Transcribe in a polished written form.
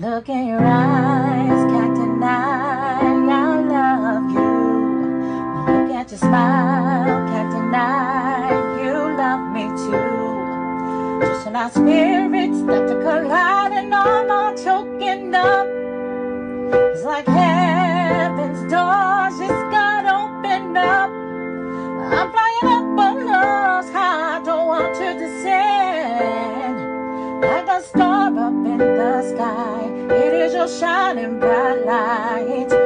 Look in your eyes, Captain I love you. Look at your smile, Captain you love me too. Just in our spirits start to collide and all are choking up. It's like heaven's doors just got opened up. I'm flying up balloons high, I don't want to descend. Like a star up in the sky, it is your shining bright light.